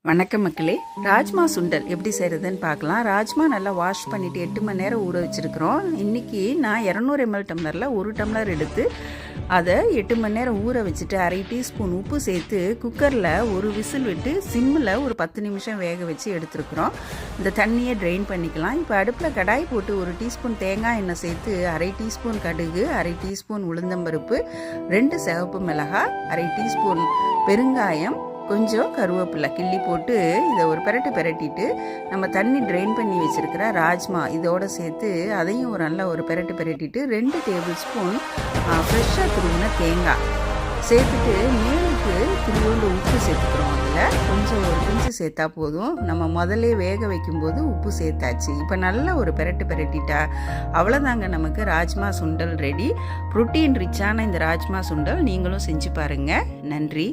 வணக்கம் மக்களே. ராஜ்மா சுண்டல் எப்படி செய்கிறதுன்னு பார்க்கலாம். ராஜ்மா நல்லா வாஷ் பண்ணிவிட்டு 8 மணி நேரம் ஊற வச்சுருக்குறோம். இன்றைக்கி நான் 200 ml டம்ளரில் 1 டம்ளர் எடுத்து அதை 8 மணி நேரம் ஊற வச்சுட்டு 1/2 டீஸ்பூன் உப்பு சேர்த்து குக்கரில் ஒரு விசில் விட்டு சிம்மில் ஒரு 10 நிமிஷம் வேக வச்சு எடுத்துருக்குறோம். இந்த தண்ணியை ட்ரெயின் பண்ணிக்கலாம். இப்போ அடுப்பில் கடாய் போட்டு 1 டீஸ்பூன் தேங்காய் எண்ணெய் சேர்த்து 1/2 டீஸ்பூன் கடுகு, 1/2 டீஸ்பூன் உளுந்தம்பருப்பு, 2 சிவப்பு மிளகாய், 1/2 டீஸ்பூன் பெருங்காயம், கொஞ்சம் கருவேப்பிலை கிள்ளி போட்டு இதை ஒரு பெரட்டிட்டு நம்ம தண்ணி ட்ரெயின் பண்ணி வச்சுருக்கிற ராஜ்மா இதோடு சேர்த்து அதையும் ஒரு பெரட்டிட்டு 2 டேபிள் ஸ்பூன் ஃப்ரெஷ்ஷாக துருவின தேங்காய் சேர்த்துட்டு மேலுக்கு துருவோண்டு உப்பு சேர்த்துக்கிறோம். அதில் கொஞ்சம் ஒரு பிஞ்சு சேர்த்தா போதும். நம்ம முதல்ல வேக வைக்கும்போது உப்பு சேர்த்தாச்சு. இப்போ நல்லா ஒரு பெரட்டிட்டா அவ்வளோதாங்க, நமக்கு ராஜ்மா சுண்டல் ரெடி. ப்ரோட்டீன் ரிச்சான இந்த ராஜ்மா சுண்டல் நீங்களும் செஞ்சு பாருங்கள். நன்றி.